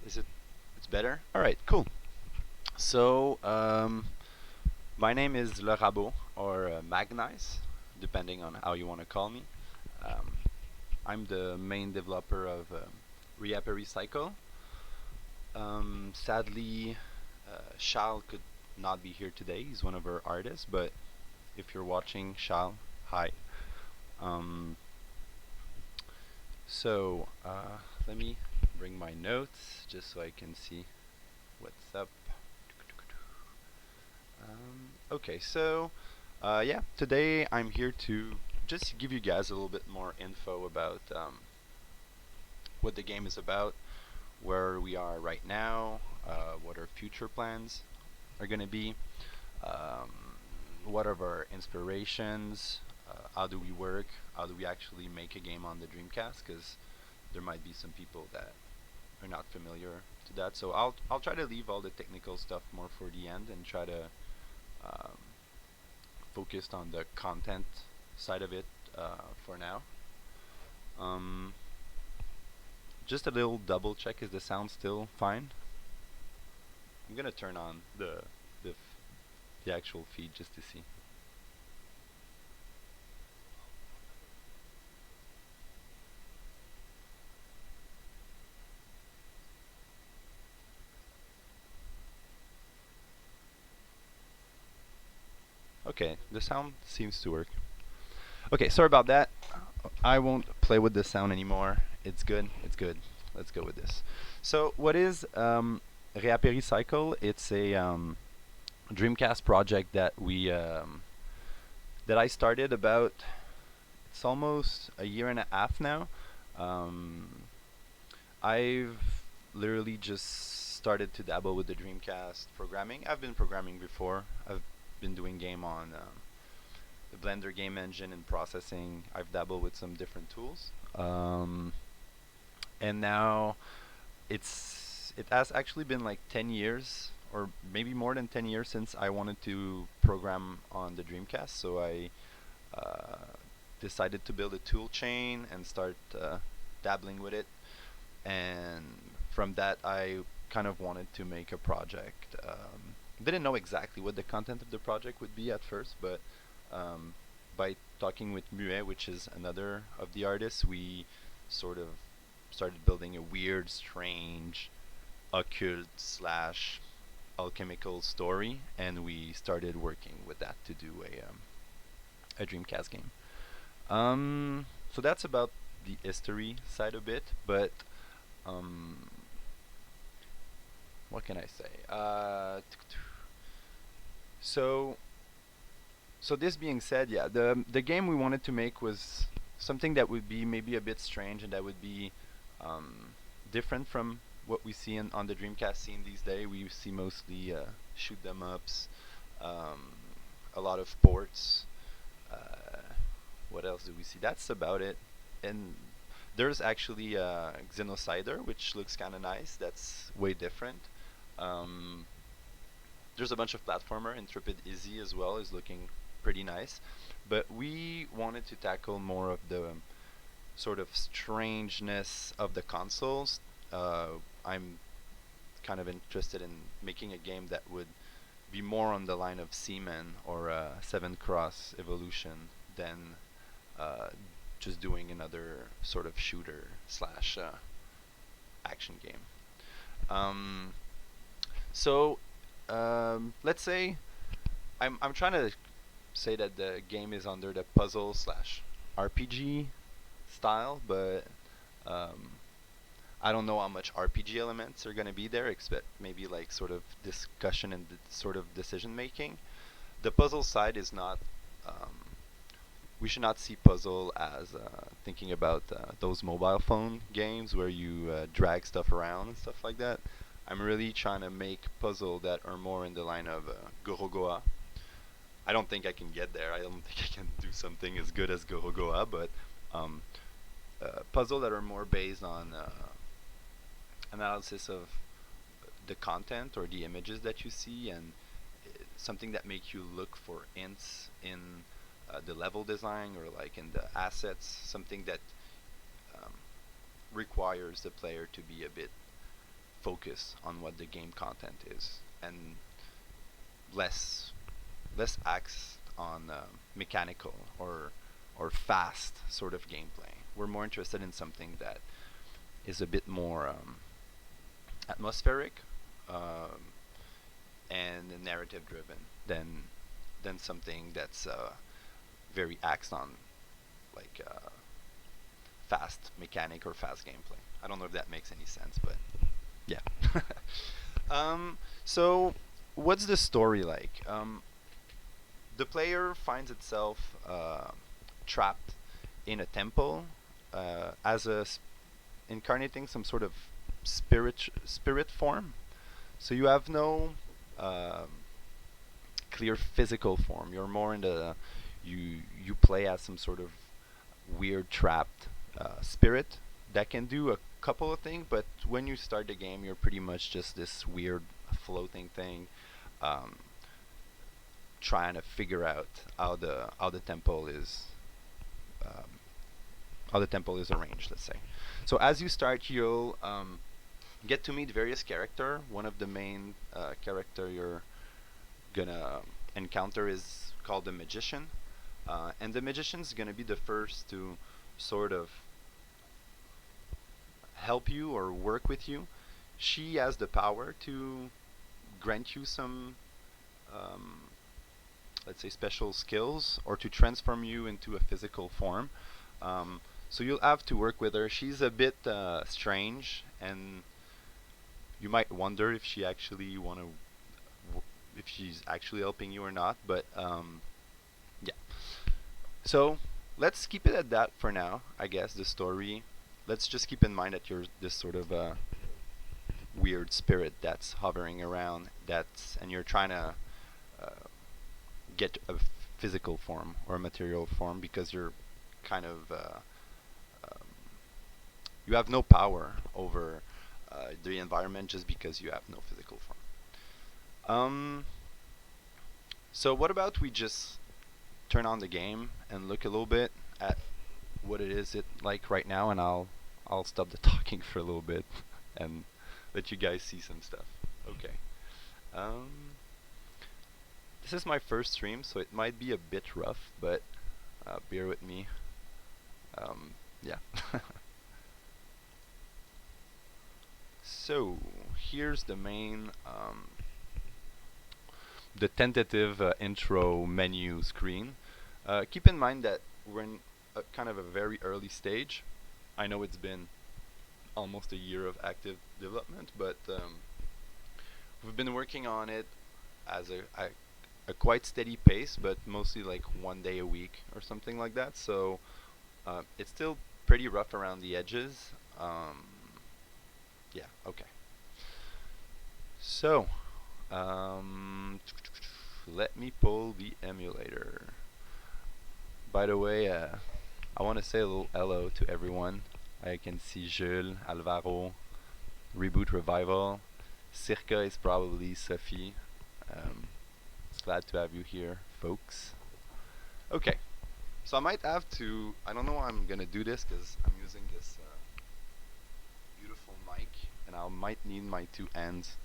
Is it? It's better. All right, cool. So, my name is Le Rabot or Magnice, depending on how you want to call me. Um, I'm the main developer of Reaperi Cycle. Sadly, Charles could not be here today. He's one of our artists, but if you're watching, Charles, hi. Um, so, let me bring my notes just so I can see what's up. Okay, so yeah, today I'm here to just give you guys a little bit more info about what the game is about, where we are right now, what our future plans are going to be, um, what are our inspirations, how do we work, how do we actually make a game on the Dreamcast, because there might be some people that are not familiar to that. So I'll try to leave all the technical stuff more for the end and try to um, focused on the content side of it for now. Um, just a little double check: is the sound still fine? I'm gonna turn on the the actual feed just to see. Okay, the sound seems to work. Okay, sorry about that. I won't play with the sound anymore. It's good. It's good. Let's go with this. So, what is Reaperi Cycle? It's a Dreamcast project that I started about. It's almost a year and a half now. Um, I've literally just started to dabble with the Dreamcast programming. I've been programming before. I've been doing game on the Blender game engine and processing. I've dabbled with some different tools. And now it has actually been like 10 years or maybe more than 10 years since I wanted to program on the Dreamcast. So I uh, decided to build a tool chain and start dabbling with it. And from that, I kind of wanted to make a project. Didn't know exactly what the content of the project would be at first, but um, by talking with Muet, which is another of the artists, we sort of started building a weird, strange, occult slash alchemical story, and we started working with that to do a Dreamcast game. So that's about the history side of it, but um, what can I say? So so this being said, yeah, the game we wanted to make was something that would be maybe a bit strange and that would be um, different from what we see on the Dreamcast scene these days. We see mostly shoot 'em ups, um, a lot of ports. Uh, what else do we see? That's about it. And there's actually Xenocider, which looks kind of nice. That's way different. Um, there's a bunch of platformer. Intrepid Izzy as well is looking pretty nice. But we wanted to tackle more of the sort of strangeness of the consoles. I'm kind of interested in making a game that would be more on the line of Seaman or Seven Cross Evolution than uh, just doing another sort of shooter slash action game. Um, so let's say I'm trying to say that the game is under the puzzle slash RPG style, but um, I don't know how much RPG elements are going to be there, except maybe like sort of discussion and sort of decision making. The puzzle side is not. We should not see puzzle as thinking about those mobile phone games where you drag stuff around and stuff like that. I'm really trying to make puzzle that are more in the line of Gorogoa. I don't think I can get there. I don't think I can do something as good as Gorogoa, but um, puzzle that are more based on analysis of the content or the images that you see and something that makes you look for hints in the level design or like in the assets, something that um, requires the player to be a bit focus on what the game content is, and less acts on mechanical or fast sort of gameplay. We're more interested in something that is a bit more atmospheric and narrative driven than something that's very axed on like fast mechanic or fast gameplay. I don't know if that makes any sense, but yeah. So what's the story like? The player finds itself trapped in a temple as incarnating some sort of spirit form. So you have no clear physical form. You're more in the you play as some sort of weird trapped spirit that can do a couple of things, but when you start the game, you're pretty much just this weird floating thing, um, trying to figure out how the temple is um, arranged. Let's say. So as you start, you'll get to meet various character. One of the main character you're gonna encounter is called the magician, and the magician's gonna be the first to sort of help you or work with you. She has the power to grant you some, um, let's say, special skills or to transform you into a physical form. So you'll have to work with her. She's a bit strange, and you might wonder if she actually if she's actually helping you or not. But yeah. So let's keep it at that for now. I guess the story. Let's just keep in mind that you're this sort of weird spirit that's hovering around. And you're trying to uh, get a physical form or a material form because you're kind of um, you have no power over the environment just because you have no physical form. So what about we just turn on the game and look a little bit at what it like right now, and I'll stop the talking for a little bit and let you guys see some stuff. Okay. Um, this is my first stream, so it might be a bit rough, but bear with me. Yeah. So here's the main, the tentative intro menu screen. Keep in mind that we're in kind of a very early stage. I know it's been almost a year of active development, but we've been working on it as a quite steady pace, but mostly like 1 day a week or something like that. So it's still pretty rough around the edges. Yeah, okay. So, let me pull the emulator. By the way, I want to say a little hello to everyone. I can see Jules, Alvaro, Reboot Revival. Circa is probably Sophie. It's glad to have you here, folks. Okay, so I might have to. I don't know how I'm gonna do this because I'm using this beautiful mic, and I might need my two hands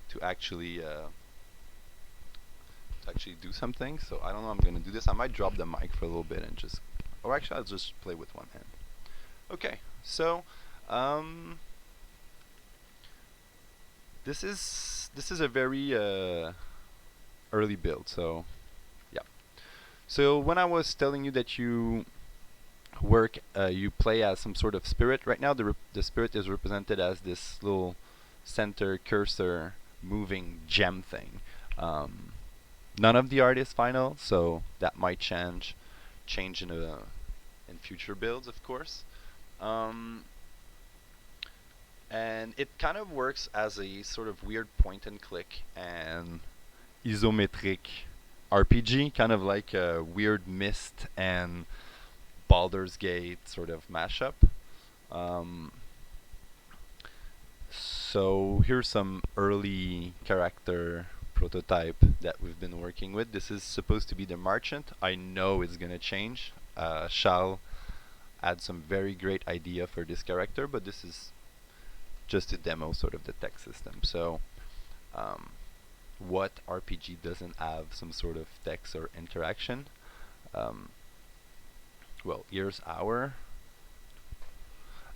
to actually do something. So I don't know how I'm gonna do this. I might drop the mic for a little bit and just, or actually I'll just play with one hand. Okay, so this is a very early build. So yeah. So when I was telling you that you play as some sort of spirit. Right now, the spirit is represented as this little center cursor moving gem thing. None of the art is final, so that might change in future builds, of course. And it kind of works as a sort of weird point and click and isometric RPG, kind of like a weird Myst and Baldur's Gate sort of mashup. So here's some early character prototype that we've been working with. This is supposed to be the merchant. I know it's gonna change. Charles had some very great idea for this character, but this is just to demo sort of the tech system. So what RPG doesn't have some sort of text or interaction? Well, here's our.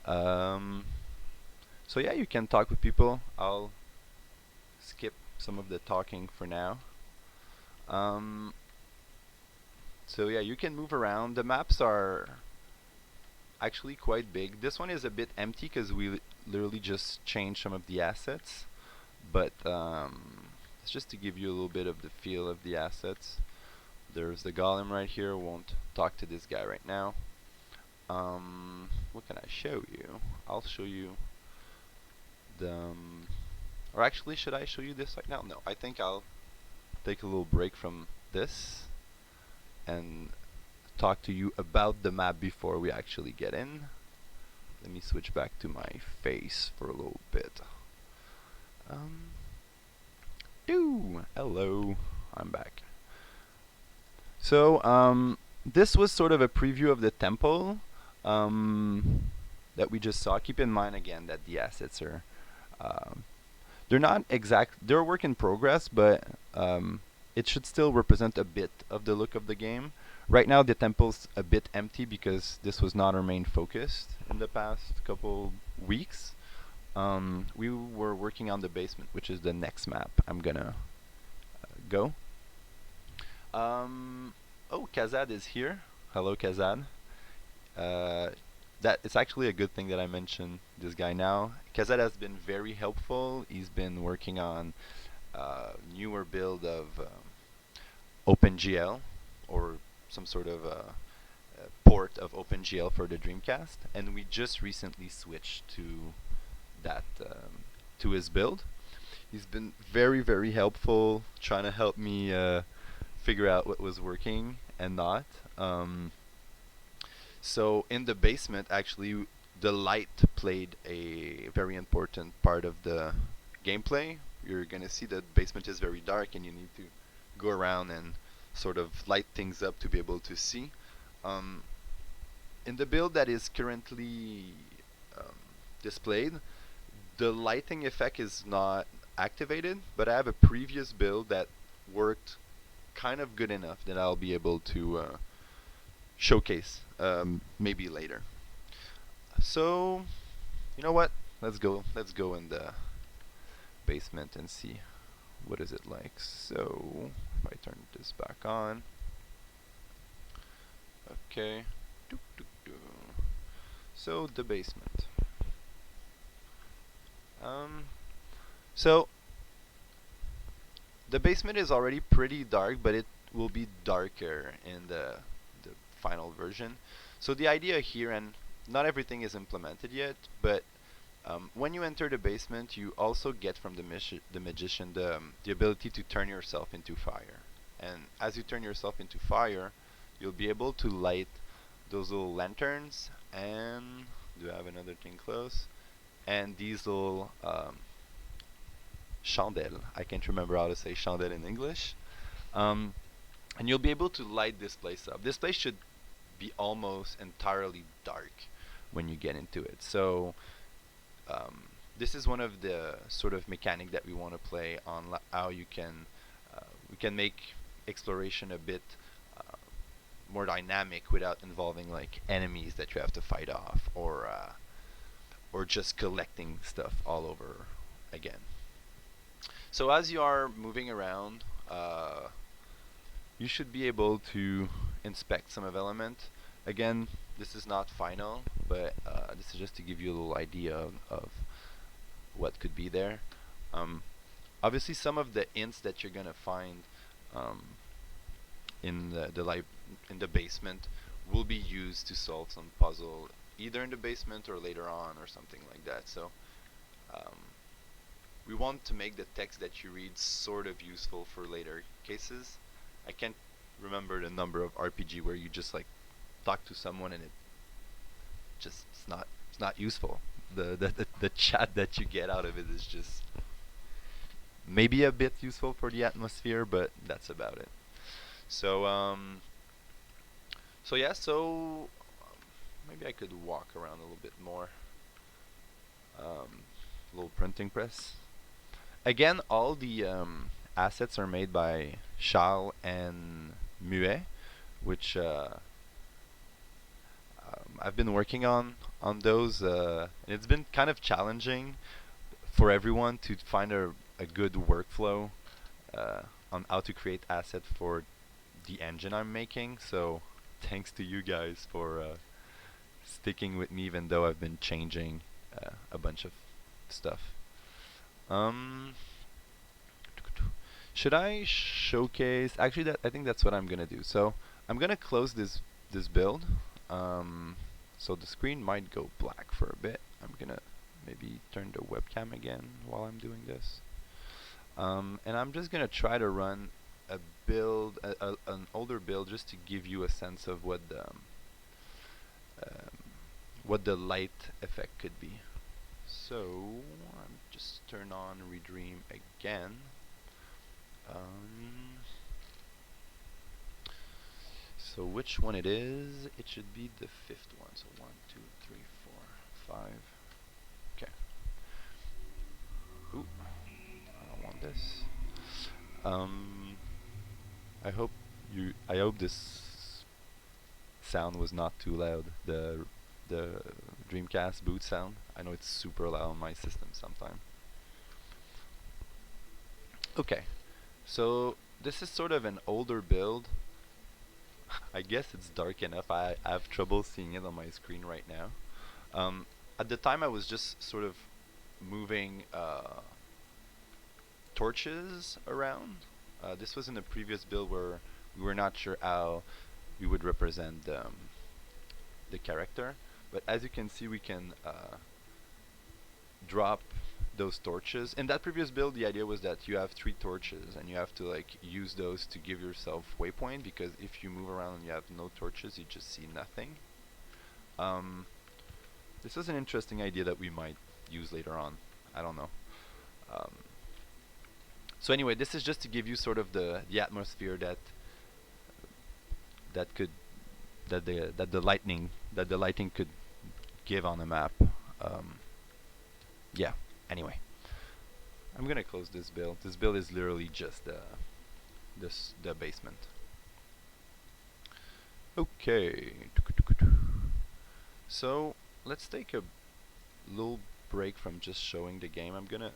So yeah, you can talk with people. I'll skip some of the talking for now. So yeah, you can move around. The maps are actually quite big. This one is a bit empty because we literally just changed some of the assets. But it's just to give you a little bit of the feel of the assets. There's the golem right here. Won't talk to this guy right now. What can I show you? I'll show you the... or actually, should I show you this right now? No, I think I'll take a little break from this and talk to you about the map before we actually get in. Let me switch back to my face for a little bit. Hello, I'm back. So this was sort of a preview of the temple that we just saw. Keep in mind again that the assets are they're not exact, they're a work in progress, but it should still represent a bit of the look of the game. Right now the temple's a bit empty because this was not our main focus in the past couple weeks. We were working on the basement, which is the next map I'm gonna go. Oh, Kazad is here. Hello, Kazad. That it's actually a good thing that I mentioned this guy now. Kazad has been very helpful. He's been working on newer build of OpenGL, or some sort of port of OpenGL for the Dreamcast, and we just recently switched to that to his build. He's been very, very helpful, trying to help me figure out what was working and not. So in the basement, actually, the light played a very important part of the gameplay. You're gonna see that the basement is very dark, and you need to go around and sort of light things up to be able to see. In the build that is currently displayed, the lighting effect is not activated, but I have a previous build that worked kind of good enough that I'll be able to showcase maybe later. So, you know what? Let's go in the basement and see what is it like. So, if I turn this back on. Okay. So, the basement. So the basement is already pretty dark, but it will be darker in the final version. So the idea here, and not everything is implemented yet, but when you enter the basement, you also get from the magician the ability to turn yourself into fire. And as you turn yourself into fire, you'll be able to light those little lanterns, and do I have another thing close? And these little chandelle. I can't remember how to say chandelle in English. And you'll be able to light this place up. This place should be almost entirely dark when you get into it. So this is one of the sort of mechanic that we want to play on, how you can we can make exploration a bit more dynamic without involving like enemies that you have to fight off, or just collecting stuff all over again. So as you are moving around, you should be able to inspect some of element. Again, this is not final, but this is just to give you a little idea of what could be there. Obviously, some of the hints that you're gonna find in the basement will be used to solve some puzzle, either in the basement or later on, or something like that. So we want to make the text that you read sort of useful for later cases. I can't remember the number of RPG where you just like talk to someone and it's not useful. The chat that you get out of it is just maybe a bit useful for the atmosphere, but that's about it. So maybe I could walk around a little bit more. little printing press. Again, all the assets are made by Charles and Muet, which I've been working on those. And it's been kind of challenging for everyone to find a good workflow on how to create assets for the engine I'm making. So thanks to you guys for sticking with me, even though I've been changing a bunch of stuff. Um, should I showcase? Actually, I think that's what I'm gonna do. So I'm gonna close this build. So the screen might go black for a bit. I'm gonna maybe turn the webcam again while I'm doing this. And I'm just gonna try to run a build, an older build, just to give you a sense of what the light effect could be. So I'm just turn on Redream again. So which one it is? It should be the fifth one. So 1, 2, 3, 4, 5. Okay. Ooh, I don't want this. I hope this sound was not too loud. The Dreamcast boot sound. I know it's super loud on my system sometimes. Okay, so this is sort of an older build. I guess it's dark enough. I have trouble seeing it on my screen right now. At the time, I was just sort of moving torches around. This was in a previous build where we were not sure how we would represent the character. But as you can see, we can drop those torches. In that previous build, the idea was that you have 3 torches and you have to like use those to give yourself waypoint, because if you move around and you have no torches, you just see nothing. This is an interesting idea that we might use later on. I don't know. So anyway, this is just to give you sort of the atmosphere that the lighting could give on a map. Yeah. Anyway, I'm gonna close this build. This build is literally just the basement. Okay. So let's take a little break from just showing the game. I'm gonna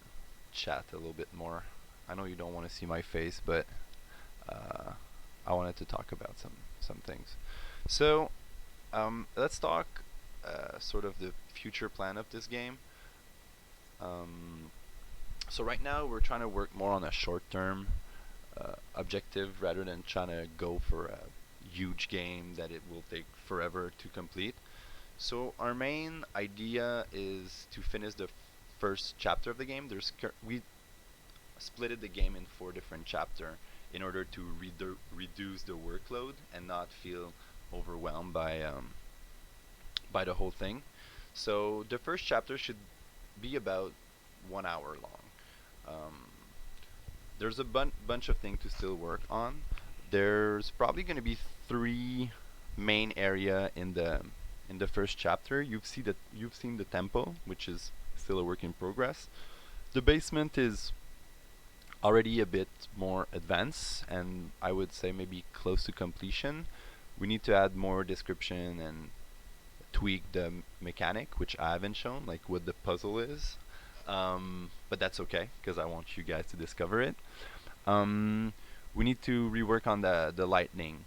chat a little bit more. I know you don't want to see my face, but I wanted to talk about some things. So let's talk sort of the future plan of this game. So right now we're trying to work more on a short-term objective rather than trying to go for a huge game that it will take forever to complete. So our main idea is to finish the first chapter of the game. We splitted the game in 4 different chapters in order to reduce the workload and not feel overwhelmed by the whole thing. So the first chapter should be about 1 hour long. There's a bunch of things to still work on. There's probably going to be 3 main area in the first chapter. You've seen the temple, which is still a work in progress. The basement is already a bit more advanced, and I would say maybe close to completion. We need to add more description and tweak the mechanic, which I haven't shown, like what the puzzle is. But that's okay, because I want you guys to discover it. We need to rework on the lighting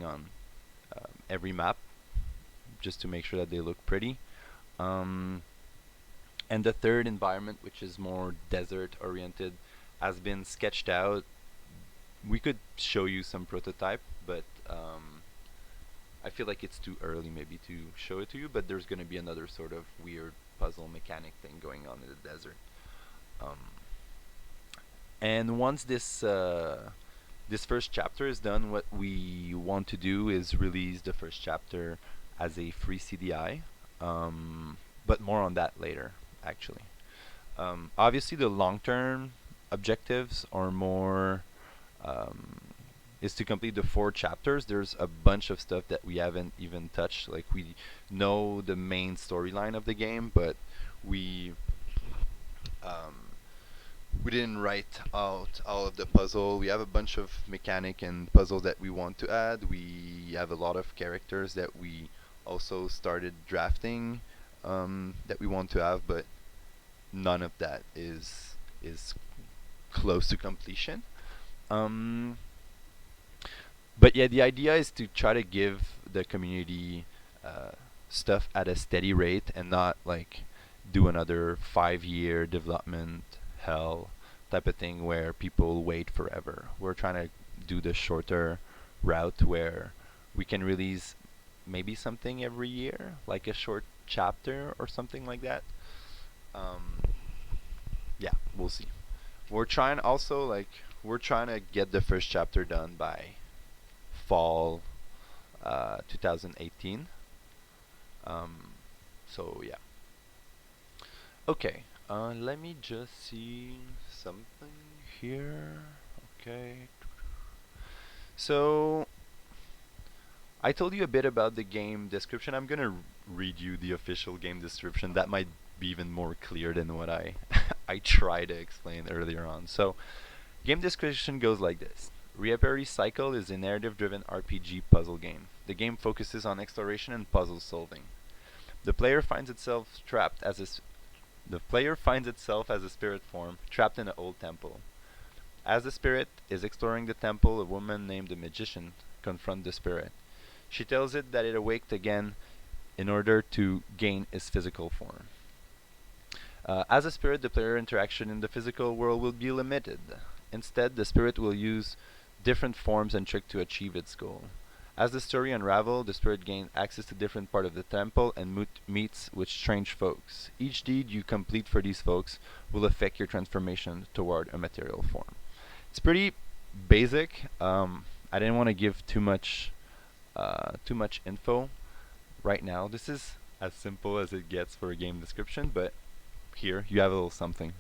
on every map, just to make sure that they look pretty. And the third environment, which is more desert oriented, has been sketched out. We could show you some prototype, but I feel like it's too early maybe to show it to you, but there's going to be another sort of weird puzzle mechanic thing going on in the desert. And once this first chapter is done, what we want to do is release the first chapter as a free CDI, but more on that later, actually. Obviously, the long-term objectives are more is to complete the 4 chapters. There's a bunch of stuff that we haven't even touched. Like, we know the main storyline of the game, but we Um, we didn't write out all of the puzzle. We have a bunch of mechanic and puzzle that we want to add. We have a lot of characters that we also started drafting, that we want to have, but none of that is close to completion. Um, but yeah, the idea is to try to give the community uh, stuff at a steady rate and not like do another 5 year development hell type of thing where people wait forever. We're trying to do the shorter route where we can release maybe something every year, like a short chapter or something like that. Um, yeah, we'll see. We're trying also like we're trying to get the first chapter done by fall 2018. Um, so yeah. Okay. Let me just see something here. Okay. So I told you a bit about the game description. I'm gonna read you the official game description. That might be even more clear than what I I tried to explain earlier on. So game description goes like this. Reaperi Cycle is a narrative-driven RPG puzzle game. The game focuses on exploration and puzzle solving. The player finds itself trapped as a the player finds itself as a spirit form trapped in an old temple. As the spirit is exploring the temple, a woman named the magician confronts the spirit. She tells it that it awaked again in order to gain its physical form. As a spirit, the player interaction in the physical world will be limited. Instead, the spirit will use different forms and tricks to achieve its goal. As the story unravels, the spirit gains access to different parts of the temple and meets with strange folks. Each deed you complete for these folks will affect your transformation toward a material form. It's pretty basic. I didn't want to give too much info right now. This is as simple as it gets for a game description, but here you have a little something.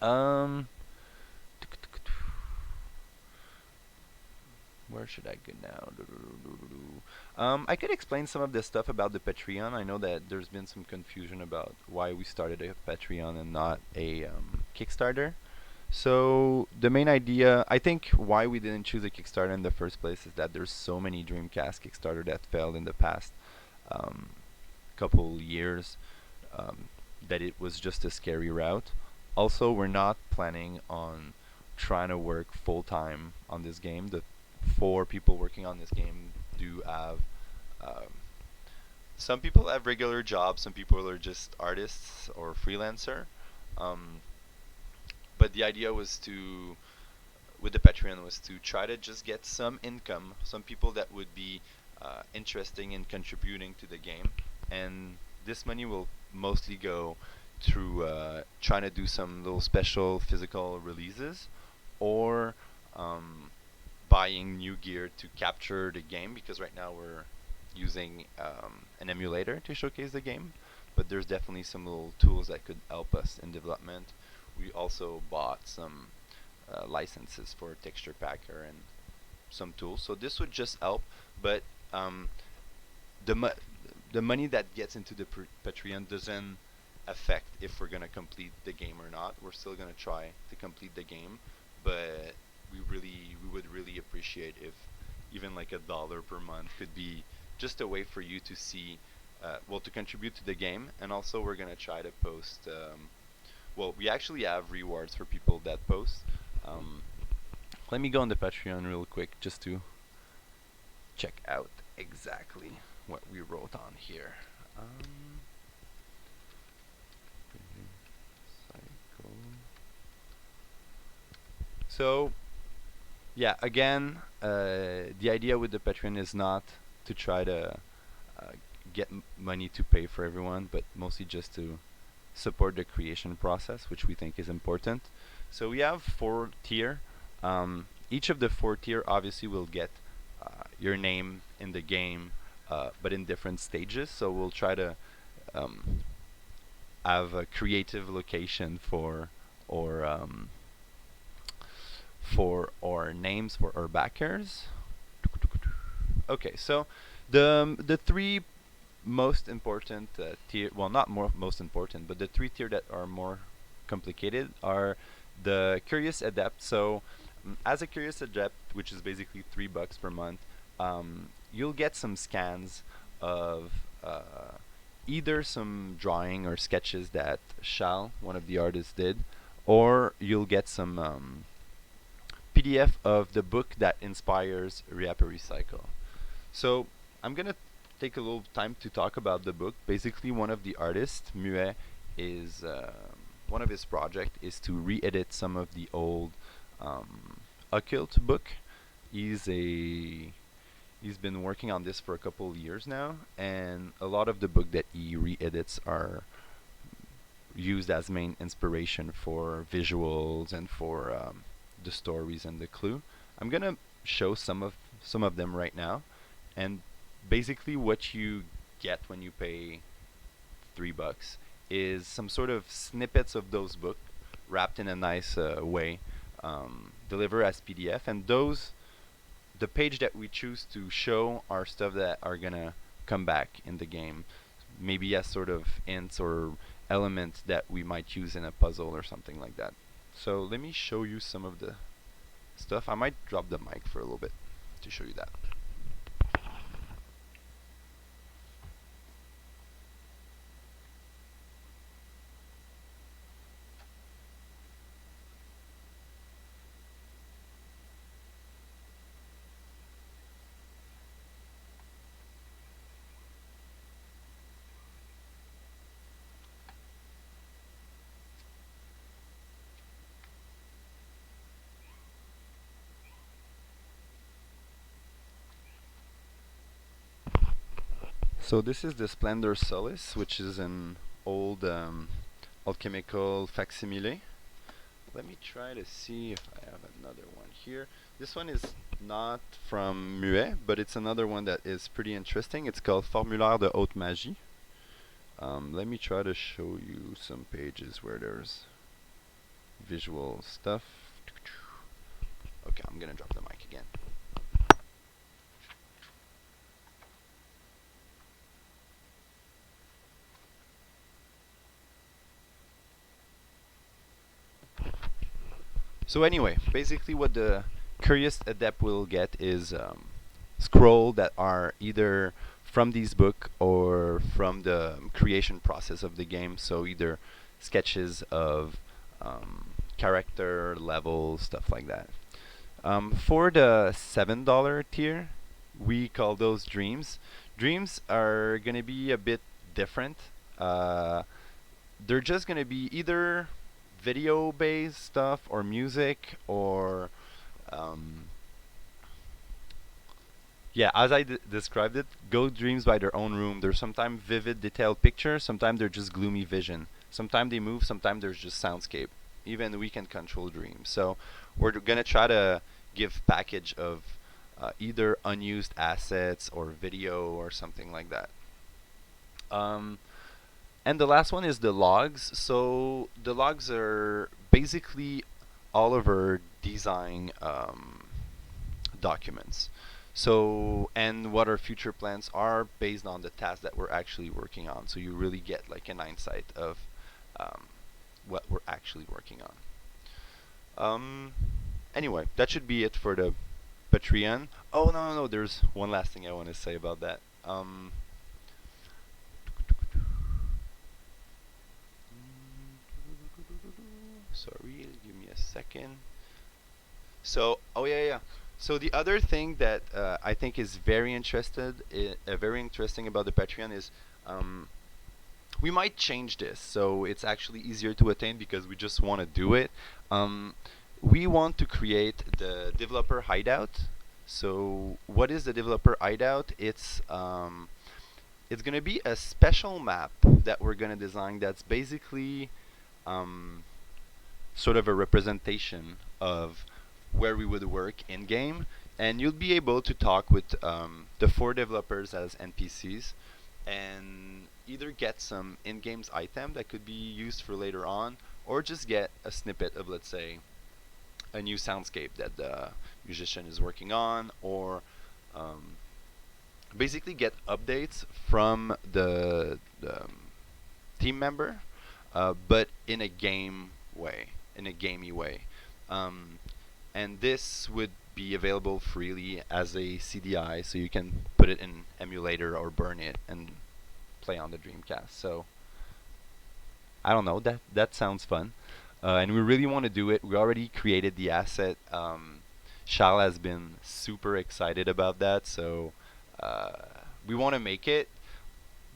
Um, where should I go now? I could explain some of the stuff about the Patreon. I know that there's been some confusion about why we started a Patreon and not a Kickstarter. So the main idea, I think, why we didn't choose a Kickstarter in the first place is that there's so many Dreamcast Kickstarter that failed in the past um, couple years, um, that it was just a scary route. Also, we're not planning on trying to work full time on this game. The 4 people working on this game do have. Um, some people have regular jobs. Some people are just artists or freelancer. Um, but the idea was to, with the Patreon, was to try to just get some income, some people that would be interesting in contributing to the game, and this money will mostly go through trying to do some little special physical releases, or um, buying new gear to capture the game, because right now we're using an emulator to showcase the game, but there's definitely some little tools that could help us in development. We also bought some licenses for texture packer and some tools, so this would just help. But um, the mo- the money that gets into the Patreon doesn't affect if we're gonna complete the game or not. We're still gonna try to complete the game, but we would really appreciate if even like $1 per month could be just a way for you to see, well, to contribute to the game. And also we're gonna try to post. Well, we actually have rewards for people that post. Um, Let me go on the Patreon real quick just to check out exactly what we wrote on here. Cycle. So, yeah, again, the idea with the Patreon is not to try to uh, get money to pay for everyone, but mostly just to support the creation process, which we think is important. So we have 4 tier. Each of the 4 tier obviously will get your name in the game, but in different stages. So we'll try to um, have a creative location for our names for our backers. Okay, so the 3 most important tier, well, not more most important, but the 3 tier that are more complicated, are the Curious Adept. So, as a Curious Adept, which is basically $3 per month, you'll get some scans of either some drawing or sketches that Shal, one of the artists, did, or you'll get some PDF of the book that inspires Reaperi Cycle. So I'm gonna take a little time to talk about the book. Basically, one of the artists, Muet, is one of his project is to re-edit some of the old occult book. He's a he's been working on this for a couple of years now, and a lot of the book that he re-edits are used as main inspiration for visuals and for the stories and the clue. I'm gonna show some of them right now, and basically what you get when you pay $3 is some sort of snippets of those books wrapped in a nice way, delivered as PDF, and those the page that we choose to show are stuff that are gonna come back in the game, maybe as sort of hints or elements that we might use in a puzzle or something like that. So let me show you some of the stuff. I might drop the mic for a little bit to show you that. So this is the Splendor Solace, which is an old alchemical facsimile. Let me try to see if I have another one here. This one is not from Muet, but it's another one that is pretty interesting. It's called Formulaire de Haute Magie. Let me try to show you some pages where there's visual stuff. Okay, I'm gonna drop the mic again. So anyway, basically what the Curious Adept will get is scroll that are either from these book or from the creation process of the game. So either sketches of character, level, stuff like that. For the $7 tier, we call those dreams. Dreams are gonna be a bit different. They're just gonna be either video-based stuff or music or yeah, as I described it, go dreams by their own room. There's sometimes vivid, detailed pictures. Sometimes they're just gloomy vision. Sometimes they move. Sometimes there's just soundscape. Even we can control dreams. So we're gonna try to give package of either unused assets or video or something like that. And the last one is the logs. So the logs are basically all of our design documents. So, and what our future plans are based on the tasks that we're actually working on. So you really get like an insight of what we're actually working on. Anyway, that should be it for the Patreon. Oh, no, there's one last thing I want to say about that. Sorry, give me a second. So, oh yeah. So the other thing that I think is very very interesting about the Patreon is we might change this, so it's actually easier to attain because we just want to do it. We want to create the developer hideout. So what is the developer hideout? It's gonna be a special map that we're gonna design that's basically sort of a representation of where we would work in game, and you'll be able to talk with the 4 developers as NPCs and either get some in-games item that could be used for later on, or just get a snippet of, let's say, a new soundscape that the musician is working on, or basically get updates from the team member, but in a game way, in a gamey way. And this would be available freely as a CDI, so you can put it in emulator or burn it and play on the Dreamcast. So I don't know, that sounds fun, and we really want to do it. We already created the asset. Charles has been super excited about that, so uh, we want to make it.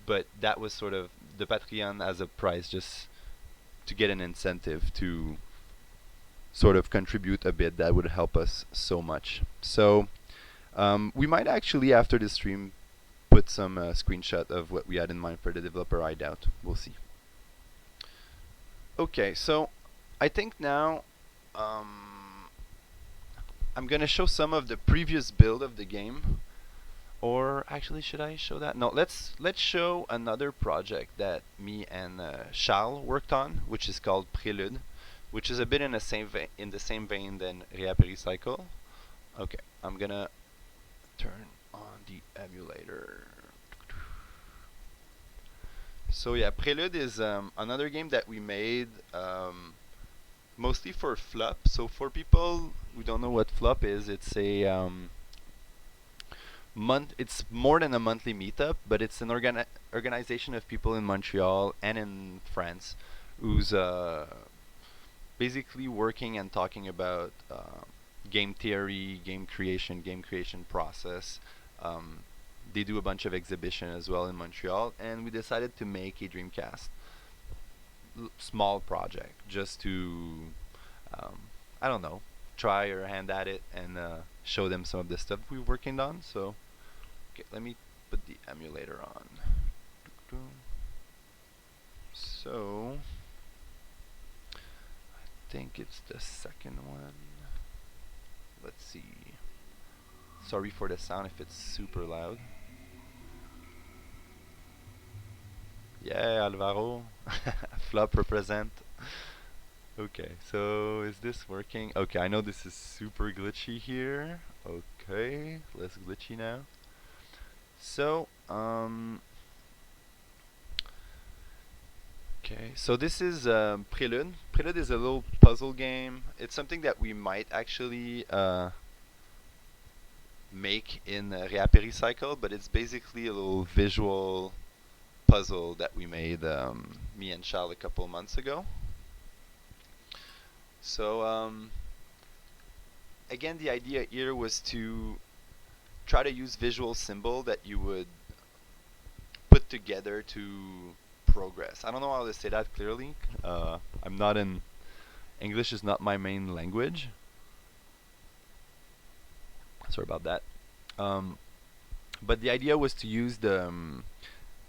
But that was sort of the Patreon as a prize, just to get an incentive to sort of contribute a bit. That would help us so much. So we might actually, after the stream, put some screenshot of what we had in mind for the developer. I doubt. We'll see. Okay, so I think now I'm gonna show some of the previous build of the game. Or actually, should I show that? No, let's show another project that me and Charles worked on, which is called Prelude, which is a bit in the same vein than Reaperi Cycle. Okay, I'm gonna turn on the emulator. So yeah, Prelude is another game that we made mostly for Flop. So for people who don't know what Flop is, it's a it's more than a monthly meetup, but it's an organization of people in Montreal and in France who's basically working and talking about game theory, game creation process. They do a bunch of exhibition as well in Montreal, and we decided to make a Dreamcast small project just to I don't know, try our hand at it and show them some of the stuff we're working on. So okay, let me put the emulator on. So I think it's the second one. Let's see. Sorry for the sound if it's super loud. Yeah, Alvaro. Flop represent. Okay, so is this working? Okay, I know this is super glitchy here. Okay, less glitchy now. So, okay, so this is Prelude. Prelude is a little puzzle game. It's something that we might actually make in Reaperi Cycle, but it's basically a little visual puzzle that we made, me and Charles, a couple months ago. So again, the idea here was to try to use visual symbol that you would put together to progress. I don't know how to say that clearly. I'm not in English is not my main language. Sorry about that. But the idea was to use the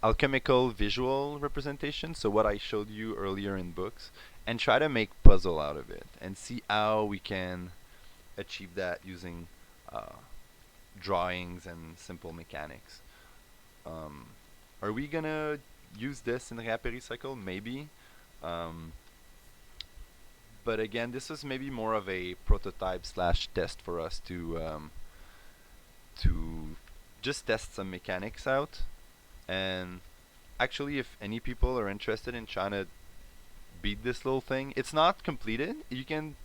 alchemical visual representation, so what I showed you earlier in books, and try to make puzzle out of it and see how we can achieve that using drawings and simple mechanics. Are we gonna use this in Reaperi Cycle? Maybe. But again, this was maybe more of a prototype slash test for us to just test some mechanics out. And actually, if any people are interested in trying to beat this little thing, it's not completed. You can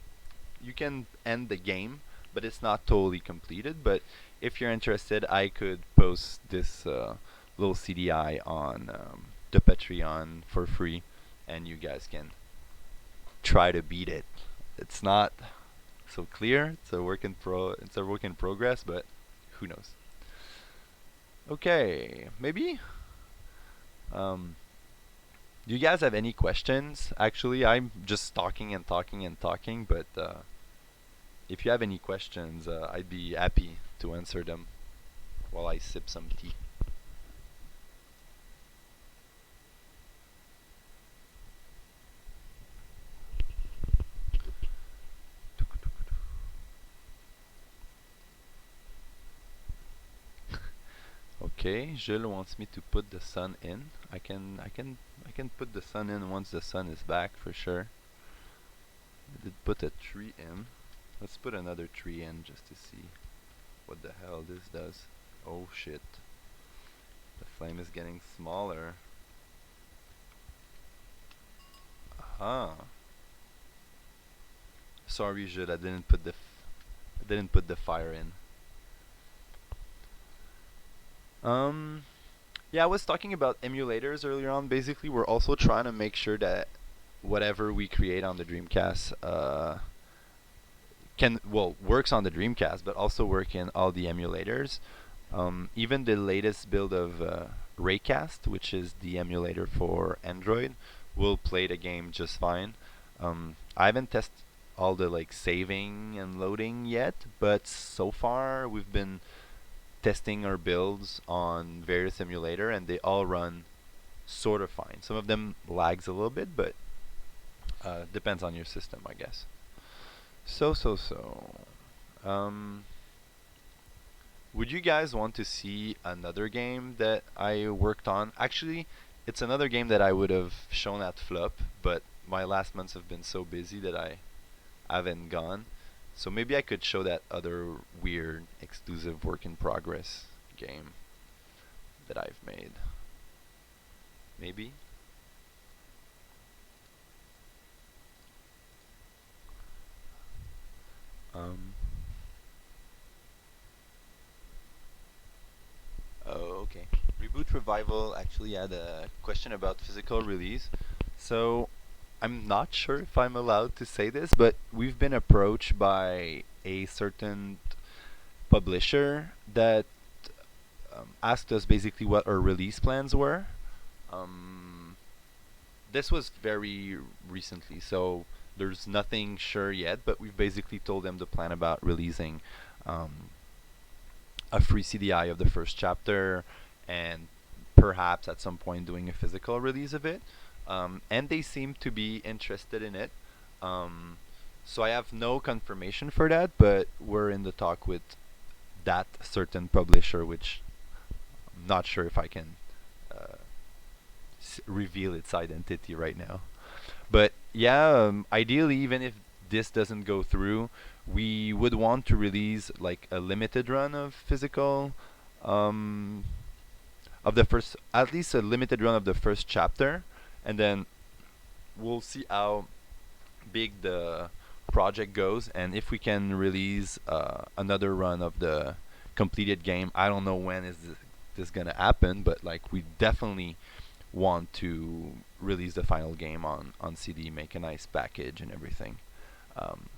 end the game, but it's not totally completed. But if you're interested, I could post this little CDI on the Patreon for free, and you guys can try to beat it. It's not so clear. It's a work in progress, but who knows? Okay, maybe. Do you guys have any questions? Actually, I'm just talking and talking and talking, but if you have any questions, I'd be happy to answer them while I sip some tea. Okay, Jules wants me to put the sun in. I can put the sun in once the sun is back for sure. I did put a tree in. Let's put another tree in just to see what the hell this does. Oh shit. The flame is getting smaller. Aha. Sorry, Jude, I didn't put didn't put the fire in. Um, yeah, I was talking about emulators earlier on. Basically, we're also trying to make sure that whatever we create on the Dreamcast can works on the Dreamcast, but also work in all the emulators. Even the latest build of Raycast, which is the emulator for Android, will play the game just fine. I haven't tested all the like saving and loading yet, but so far we've been testing our builds on various emulator, and they all run sort of fine. Some of them lags a little bit, but depends on your system, I guess. So. Um, would you guys want to see another game that I worked on? Actually, it's another game that I would have shown at Flop, but my last months have been so busy that I haven't gone. So maybe I could show that other weird exclusive work in progress game that I've made. Maybe? Um, oh, okay. Reboot Revival actually had a question about physical release. So I'm not sure if I'm allowed to say this, but we've been approached by a certain publisher that asked us basically what our release plans were. Um, this was very recently, so there's nothing sure yet, but we've basically told them the plan about releasing um, a free CDI of the first chapter and perhaps at some point doing a physical release of it. And they seem to be interested in it. Um, so I have no confirmation for that, but we're in the talk with that certain publisher, which I'm not sure if I can uh, reveal its identity right now. But yeah, ideally, even if this doesn't go through, we would want to release like a limited run of physical, um, of the first, at least a limited run of the first chapter, and then we'll see how big the project goes, and if we can release another run of the completed game. I don't know when is this gonna happen, but like we definitely want to release the final game on CD, make a nice package and everything. Um,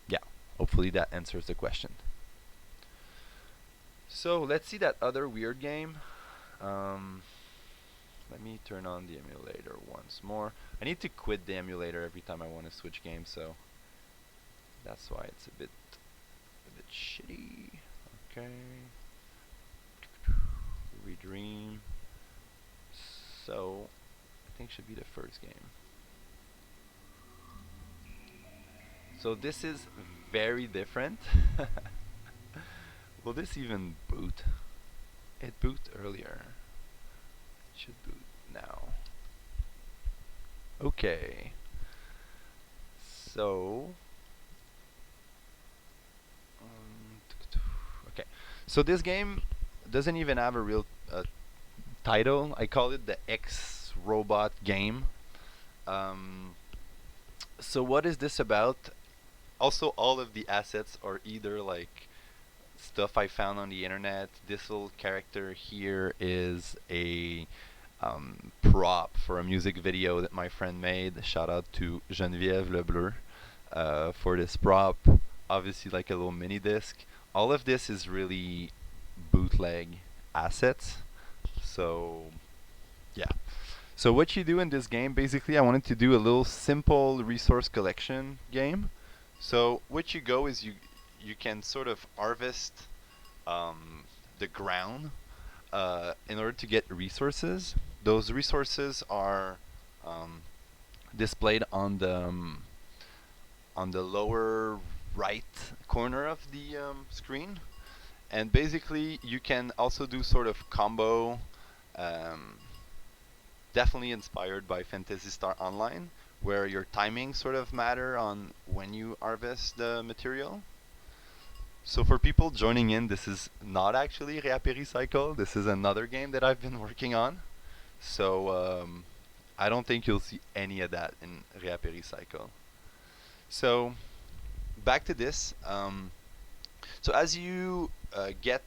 yeah, hopefully that answers the question. So let's see that other weird game. Um, Let me turn on the emulator once more. I need to quit the emulator every time I want to switch games, so that's why it's a bit shitty. Okay. Redream. So I think should be the first game. So this is very different. Will this even boot? It booted earlier. It should boot now. Okay. So okay. So this game doesn't even have a real title. I call it the X Robot game. Um, so what is this about? Also, all of the assets are either like stuff I found on the internet. This little character here is a prop for a music video that my friend made. Shout out to Geneviève Lebleu for this prop. Obviously, like a little mini disc. All of this is really bootleg assets. So, yeah. So what you do in this game, basically, I wanted to do a little simple resource collection game. So what you go is you can sort of harvest the ground in order to get resources. Those resources are displayed on the lower right corner of the screen, and basically you can also do sort of combo. Um, Definitely inspired by Fantasy Star Online, where your timing sort of matter on when you harvest the material. So for people joining in, this is not actually Reaperi Cycle. This is another game that I've been working on. So I don't think you'll see any of that in Reaperi Cycle. So back to this. So as you get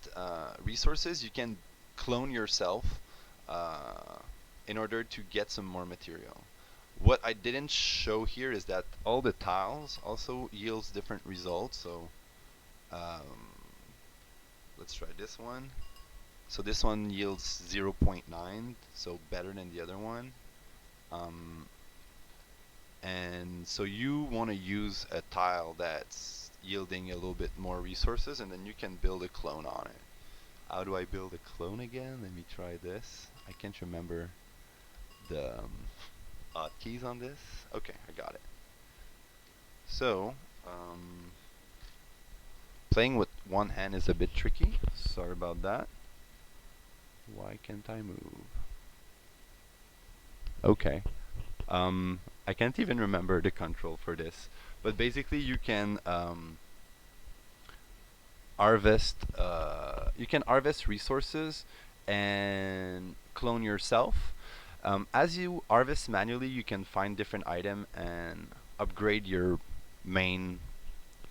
resources, you can clone yourself uh, in order to get some more material. What I didn't show here is that all the tiles also yields different results. So let's try this one. So this one yields 0.9, so better than the other one. Um, and so you want to use a tile that's yielding a little bit more resources, and then you can build a clone on it. How do I build a clone again? Let me try this. I can't remember the hotkeys on this. Okay, I got it. So, playing with one hand is a bit tricky. Sorry about that. Why can't I move? Okay. I can't even remember the control for this. But basically you can harvest resources and clone yourself. As you harvest manually, you can find different item and upgrade your main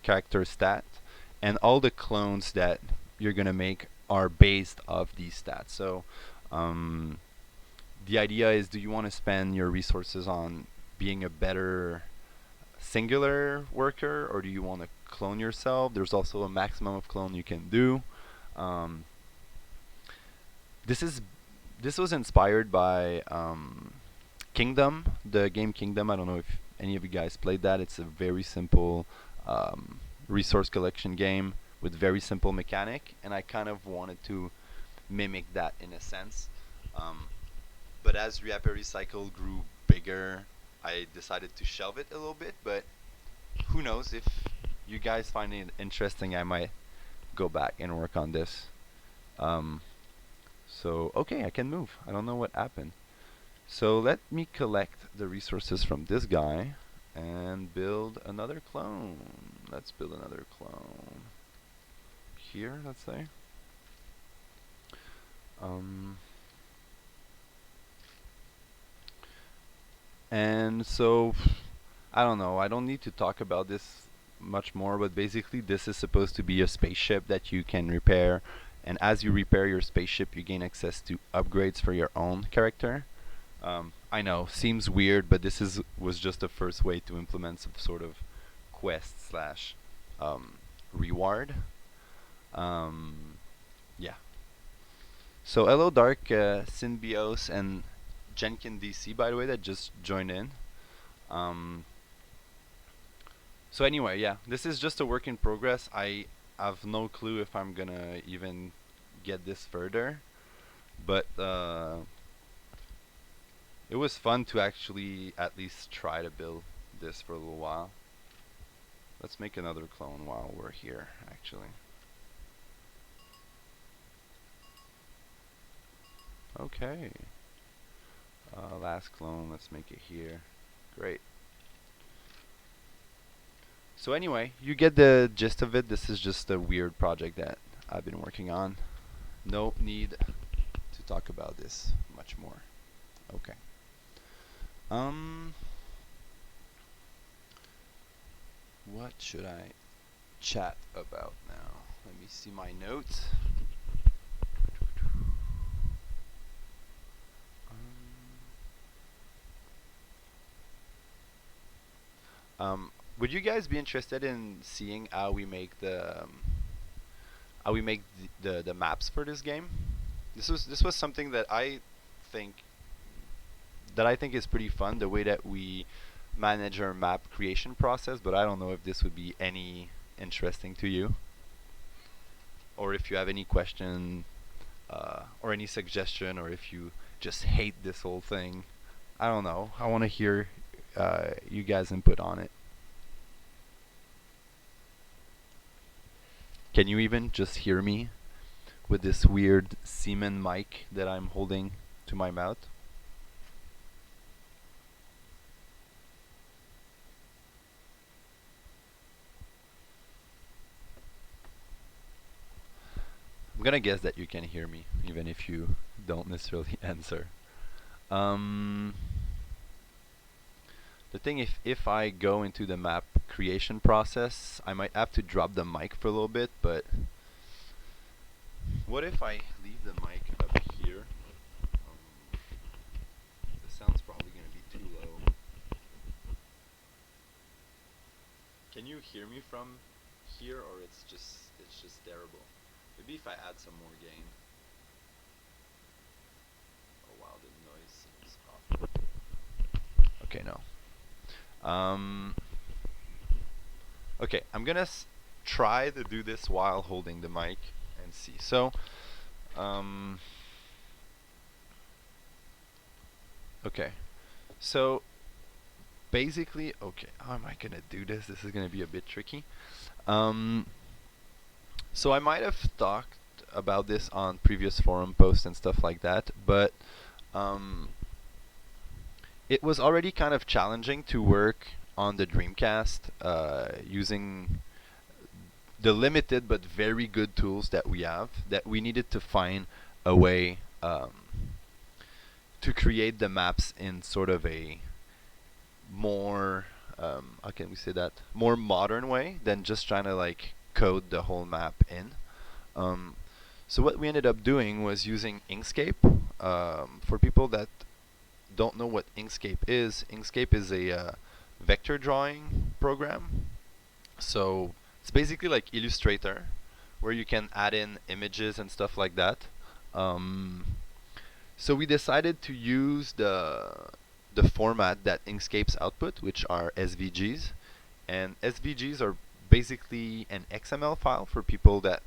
character stat, and all the clones that you're gonna make are based off these stats. So the idea is, do you want to spend your resources on being a better singular worker, or do you want to clone yourself? There's also a maximum of clone you can do. Um, this was inspired by Kingdom, the game Kingdom. I don't know if any of you guys played that. It's a very simple resource collection game with very simple mechanic, and I kind of wanted to mimic that in a sense. But as Reaperi Cycle grew bigger, I decided to shelve it a little bit. But who knows, if you guys find it interesting, I might go back and work on this. So okay, I can move. I don't know what happened. So let me collect the resources from this guy and build another clone. Let's build another clone here, let's say. And so I don't know, I don't need to talk about this much more, but basically this is supposed to be a spaceship that you can repair, and as you repair your spaceship you gain access to upgrades for your own character. I know, seems weird, but this was just the first way to implement some sort of quest slash reward. Yeah. So hello Dark, Synbios, and Jenkin DC, by the way, that just joined in. So anyway, yeah, this is just a work in progress. I have no clue if I'm gonna even get this further, but it was fun to actually at least try to build this for a little while. Let's make another clone while we're here, actually. Okay. Last clone, let's make it here. Great. So anyway, you get the gist of it. This is just a weird project that I've been working on. No need to talk about this much more. Okay. What should I chat about now? Let me see my notes. Would you guys be interested in seeing how we make the the maps for this game? This was something that think I think is pretty fun, the way that we manage our map creation process, but I don't know if this would be any interesting to you, or if you have any question or any suggestion, or if you just hate this whole thing. I don't know. I want to hear you guys' input on it. Can you even just hear me with this weird Siemens mic that I'm holding to my mouth? I'm gonna guess that you can hear me, even if you don't necessarily answer. The thing, if I go into the map creation process. I might have to drop the mic for a little bit, but what if I leave the mic up here? The sound's probably going to be too low. Can you hear me from here, or it's just terrible? Maybe if I add some more gain. Oh wow, the noise seems off. Okay, no. Okay, I'm gonna try to do this while holding the mic and see. So, okay. So, basically, okay, how am I gonna do this? This is gonna be a bit tricky. So I might have talked about this on previous forum posts and stuff like that, but it was already kind of challenging to work on the Dreamcast using the limited but very good tools that we have, that we needed to find a way to create the maps in sort of a more, how can we say that, more modern way than just trying to like code the whole map in. So what we ended up doing was using Inkscape. For people that don't know what Inkscape is a vector drawing program. So it's basically like Illustrator, where you can add in images and stuff like that. So we decided to use the format that Inkscape's output, which are SVGs. And SVGs are basically an XML file for people that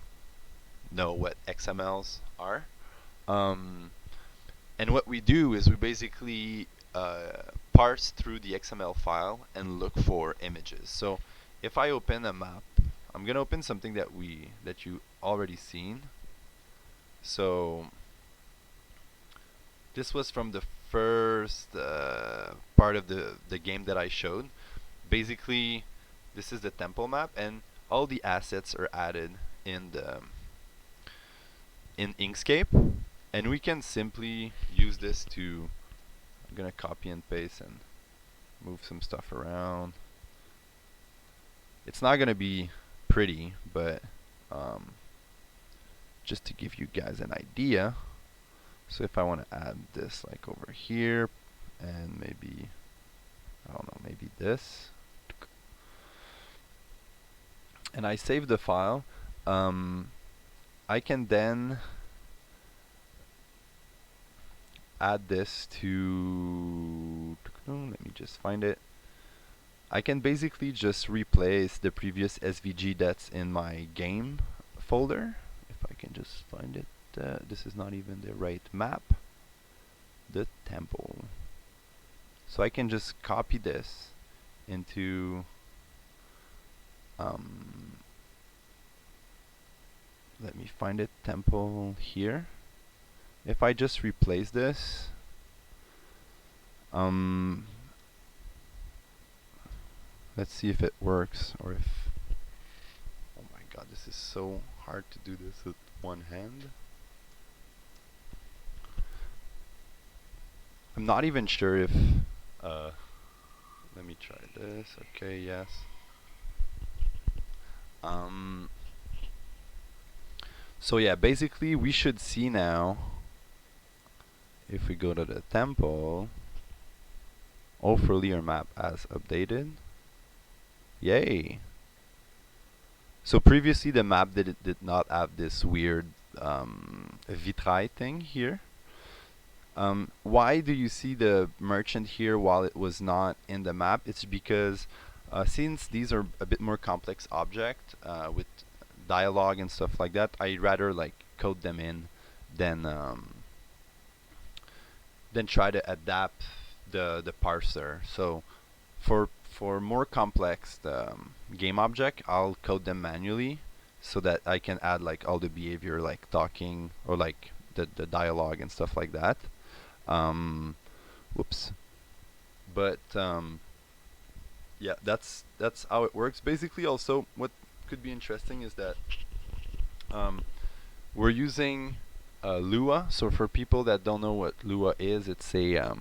know what XMLs are. And what we do is we basically parse through the XML file and look for images. So if I open a map, I'm gonna open something that you already seen. So this was from the first part of the game that I showed. Basically, this is the temple map, and all the assets are added in Inkscape, and we can simply use this to. I'm gonna copy and paste and move some stuff around. It's not gonna be pretty, but just to give you guys an idea. So if I want to add this like over here, and maybe, I don't know, maybe this, and I save the file, I can then add this to, let me just find it. I can basically just replace the previous SVG that's in my game folder. If I can just find it. This is not even the right map. The temple. So I can just copy this into let me find it, temple here. If I just replace this, let's see if it works, or if, oh my god, this is so hard to do this with one hand. I'm not even sure if, let me try this, okay, yes. So yeah, basically we should see now, if we go to the temple, hopefully our map has updated. Yay! So previously the map did not have this weird vitrail thing here. Why do you see the merchant here while it was not in the map? It's because since these are a bit more complex object with dialogue and stuff like that, I'd rather like code them in than try to adapt the parser. So for more complex game object, I'll code them manually so that I can add like all the behavior, like talking or like the dialogue and stuff like that. Whoops. But yeah, that's how it works. Basically, also what could be interesting is that we're using Lua. So for people that don't know what Lua is, it's a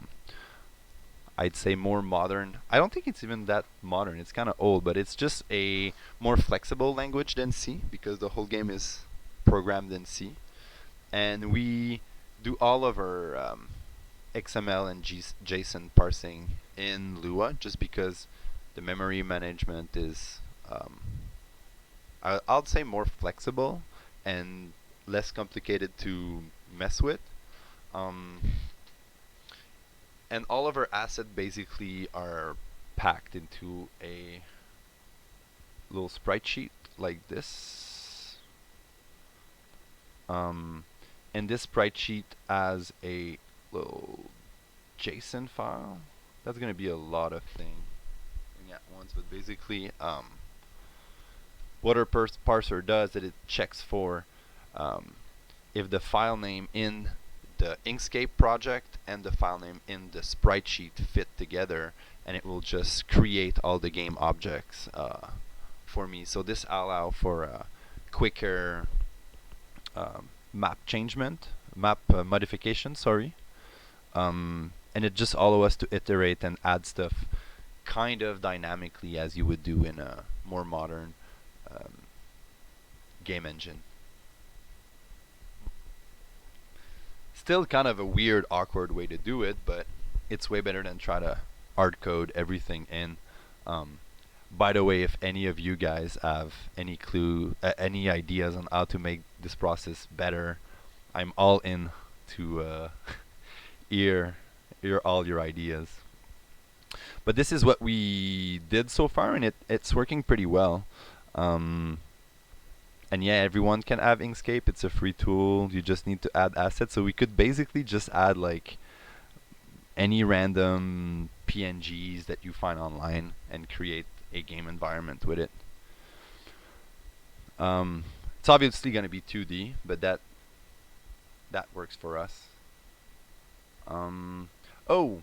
I'd say more modern. I don't think it's even that modern. It's kind of old, but it's just a more flexible language than C because the whole game is programmed in C. And we do all of our XML and JSON parsing in Lua just because the memory management is, I'd say, more flexible and less complicated to mess with. Um, and all of our assets basically are packed into a little sprite sheet like this. And this sprite sheet has a little JSON file. That's going to be a lot of things at once, but basically, what our parser does is it checks for if the file name in the Inkscape project and the file name in the sprite sheet fit together, and it will just create all the game objects for me. So this allows for a quicker map modification, sorry. And it just allows us to iterate and add stuff kind of dynamically as you would do in a more modern game engine. Still kind of a weird, awkward way to do it, but it's way better than try to hard code everything in. By the way, if any of you guys have any any ideas on how to make this process better, I'm all in to hear all your ideas. But this is what we did so far, and it's working pretty well. And yeah, everyone can have Inkscape. It's a free tool. You just need to add assets. So we could basically just add like any random PNGs that you find online and create a game environment with it. It's obviously going to be 2D, but that works for us. Oh,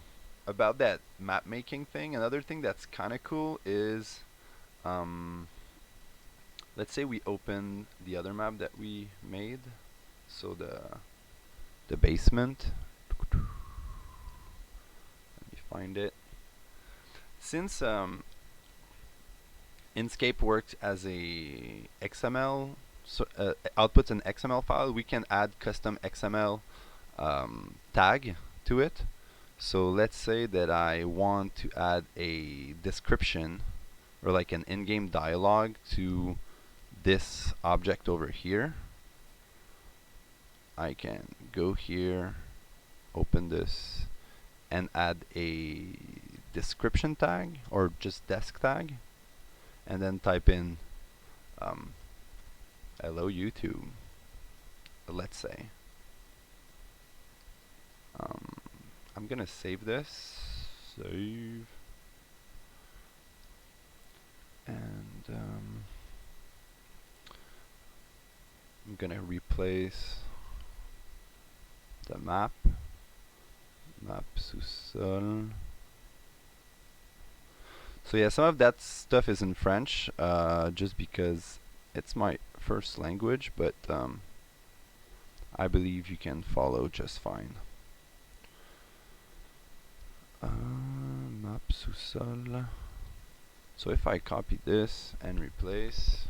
about that map making thing, another thing that's kind of cool is let's say we open the other map that we made, so the basement. Let me find it. Since Inkscape works as a XML, outputs an XML file, we can add custom XML tag to it. So let's say that I want to add a description or like an in-game dialogue to this object over here. I can go here, open this, and add a description tag or just desk tag, and then type in hello YouTube, let's say. I'm gonna save this, and I'm gonna replace the map sous-sol. So yeah, some of that stuff is in French, just because it's my first language, but I believe you can follow just fine. Map sous-sol. So if I copy this and replace,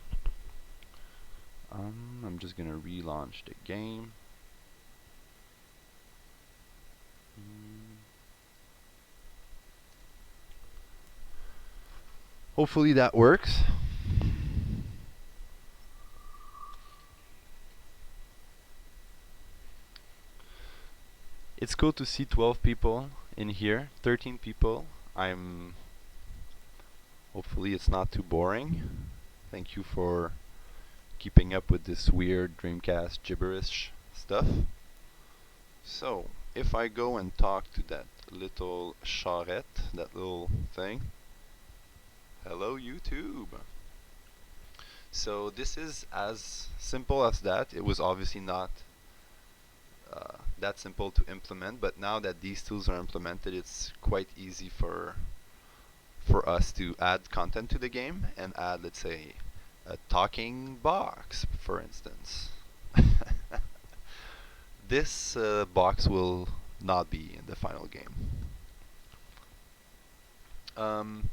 I'm just gonna relaunch the game. Hopefully that works. It's cool to see 12 people in here, 13 people. Hopefully it's not too boring. Thank you for keeping up with this weird Dreamcast gibberish stuff. So, if I go and talk to that little charrette, that little thing, hello YouTube. So this is as simple as that. It was obviously not that simple to implement, but now that these tools are implemented, it's quite easy for us to add content to the game and add, let's say, a talking box, for instance. This box will not be in the final game. Um,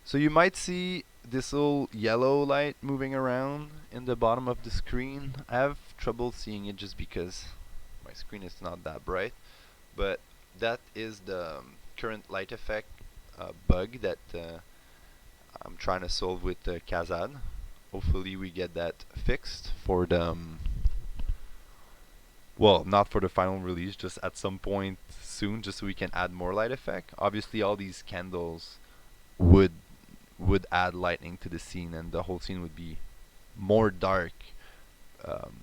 so you might see this little yellow light moving around in the bottom of the screen. I have trouble seeing it just because my screen is not that bright, but that is the current light effect bug that I'm trying to solve with Kazad. Hopefully we get that fixed for the well, not for the final release, just at some point soon, just so we can add more light effect. Obviously, all these candles would add lightning to the scene, and the whole scene would be more dark. Um,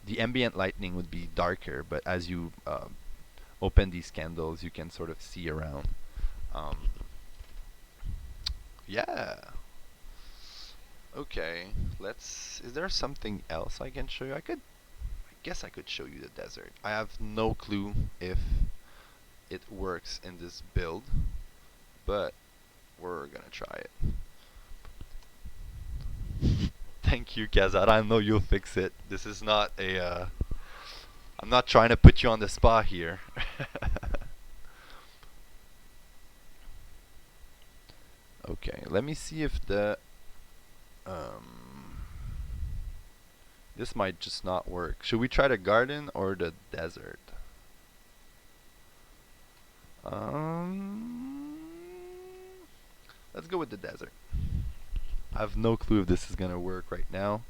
the ambient lighting would be darker, but as you open these candles, you can sort of see around. Um, yeah. Okay. Let's. Is there something else I can show you? I guess I could show you the desert. I have no clue if it works in this build, but we're gonna try it. Thank you, Kazad. I know you'll fix it. This is not a. I'm not trying to put you on the spot here. Okay, let me see if the. This might just not work. Should we try the garden or the desert? Let's go with the desert. I have no clue if this is gonna work right now.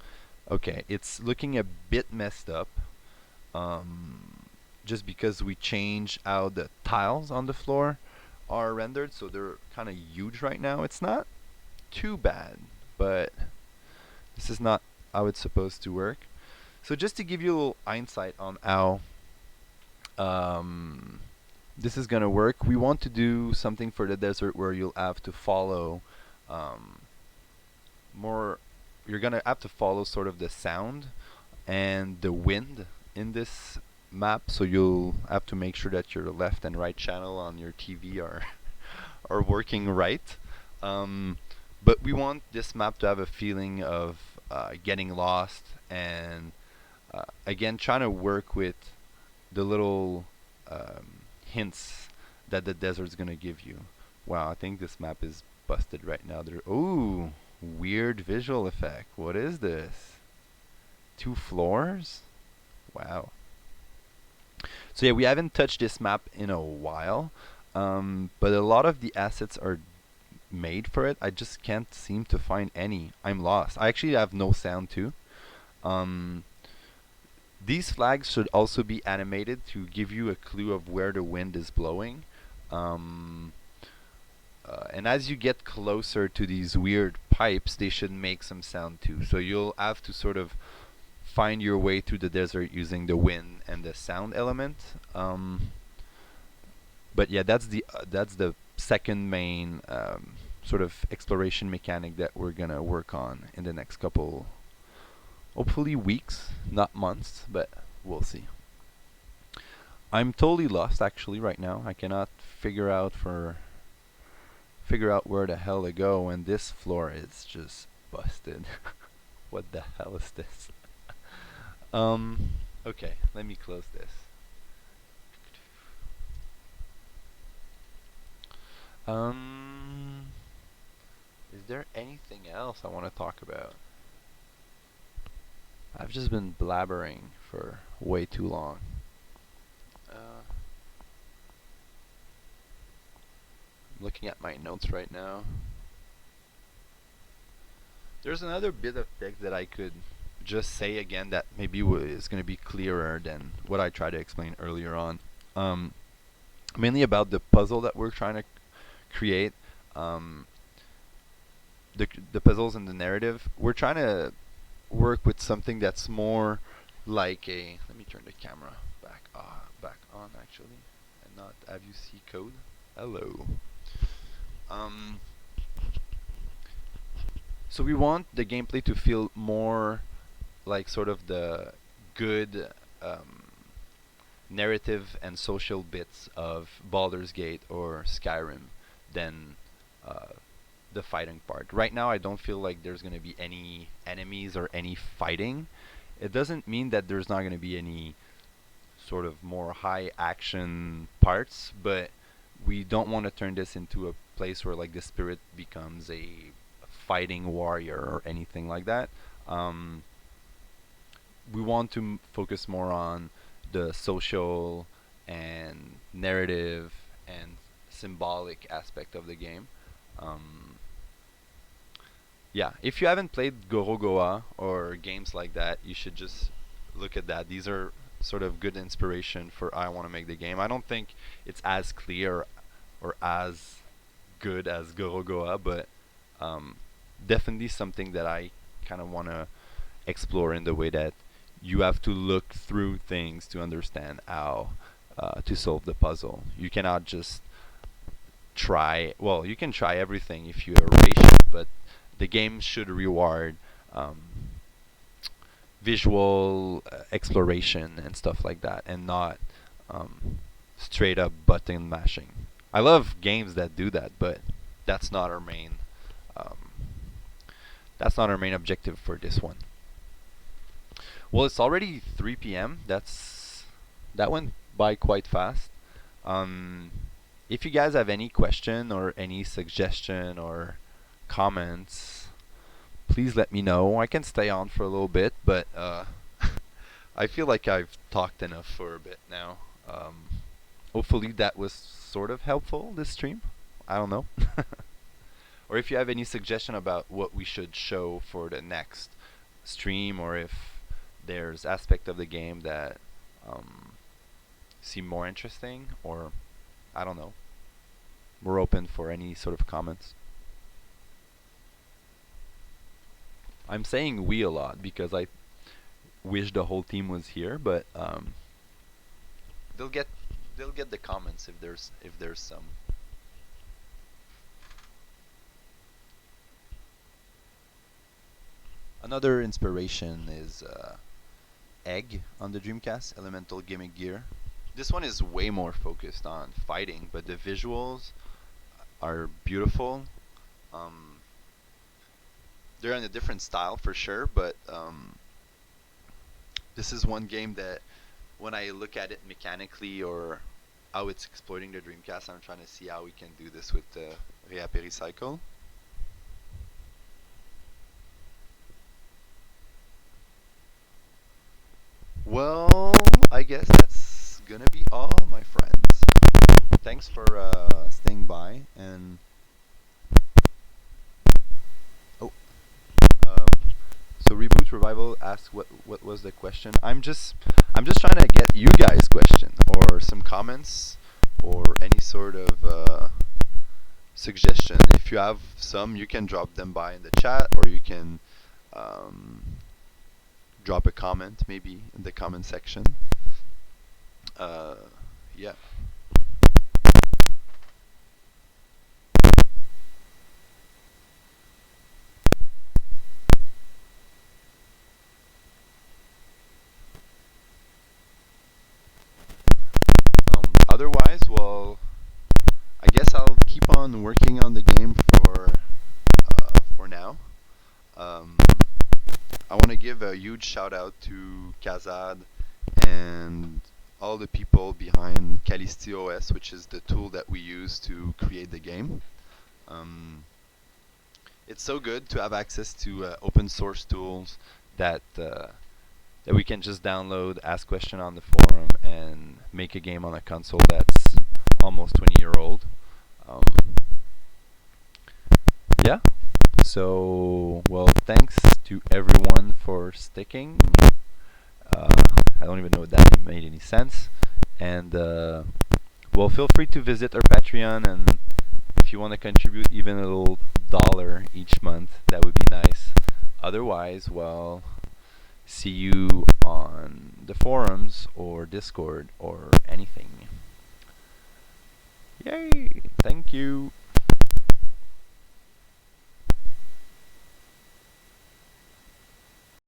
Okay, it's looking a bit messed up. Just because we changed how the tiles on the floor are rendered, so they're kind of huge right now. It's not too bad, but this is not how it's supposed to work. So just to give you a little insight on how this is gonna work, we want to do something for the desert where you'll have to follow more. You're gonna have to follow sort of the sound and the wind in this map, so you'll have to make sure that your left and right channel on your TV are are working right. But we want this map to have a feeling of getting lost and again trying to work with the little hints that the desert's gonna give you. Wow, I think this map is busted right now. Ooh, weird visual effect. What is this? 2 floors? Wow. So yeah, we haven't touched this map in a while, but a lot of the assets are made for it. I just can't seem to find any. I'm lost. I actually have no sound too. Um, these flags should also be animated to give you a clue of where the wind is blowing. And as you get closer to these weird pipes, they should make some sound too. So you'll have to sort of find your way through the desert using the wind and the sound element. But yeah, that's the second main sort of exploration mechanic that we're gonna work on in the next couple, hopefully weeks, not months, but we'll see. I'm totally lost actually right now. I cannot figure out where the hell to go, and this floor is just busted. What the hell is this? Okay, let me close this. Is there anything else I want to talk about? I've just been blabbering for way too long. I'm looking at my notes right now. There's another bit of text that I could just say again that maybe is going to be clearer than what I tried to explain earlier on. Mainly about the puzzle that we're trying to create. The puzzles and the narrative. We're trying to work with something that's more like a. Let me turn the camera back on actually, and not have you see code. Hello. So we want the gameplay to feel more like sort of the good narrative and social bits of Baldur's Gate or Skyrim than the fighting part. Right now I don't feel like there's going to be any enemies or any fighting. It doesn't mean that there's not going to be any sort of more high action parts, but we don't want to turn this into a place where like the spirit becomes a fighting warrior or anything like that. Um, we want to focus more on the social and narrative and symbolic aspect of the game. Um, yeah, if you haven't played Gorogoa or games like that, you should just look at that. These are sort of good inspiration for I want to make the game. I don't think it's as clear or as good as Gorogoa, but um, definitely something that I kind of want to explore in the way that you have to look through things to understand how to solve the puzzle. You cannot just try. Well, you can try everything if you are patient, but the game should reward um, visual exploration and stuff like that, and not straight up button mashing. I love games that do that, but that's not our main. Um, that's not our main objective for this one. Well, it's already 3 p.m. That went by quite fast. Um, if you guys have any question or any suggestion or comments, please let me know. I can stay on for a little bit, but I feel like I've talked enough for a bit now. Hopefully that was sort of helpful, this stream. I don't know. Or if you have any suggestion about what we should show for the next stream, or if there's aspect of the game that seem more interesting, or I don't know. We're open for any sort of comments. I'm saying we a lot because I wish the whole team was here, but they'll get the comments if there's some. Another inspiration is Egg on the Dreamcast, Elemental Gimmick Gear. This one is way more focused on fighting, but the visuals are beautiful. Um, they're in a different style for sure, but this is one game that when I look at it mechanically or how it's exploiting the Dreamcast, I'm trying to see how we can do this with the Reaperi Cycle. Well, I guess that's gonna be all, my friends. Thanks for staying by, and oh, um, so Reboot Revival asked what was the question. I'm just trying to get you guys question or some comments or any sort of suggestion. If you have some, you can drop them by in the chat, or you can um, drop a comment maybe in the comment section. Yeah. Otherwise, well, I guess I'll keep on working on the game for now. Um, I want to give a huge shout out to Kazad and all the people behind Calisti OS, which is the tool that we use to create the game. It's so good to have access to open source tools that we can just download, ask question on the forum, and make a game on a console that's almost 20-year-old. Yeah. So, well, thanks to everyone for sticking. I don't even know if that made any sense. And, well, feel free to visit our Patreon, and if you want to contribute even a little dollar each month, that would be nice. Otherwise, well, see you on the forums or Discord or anything. Yay! Thank you.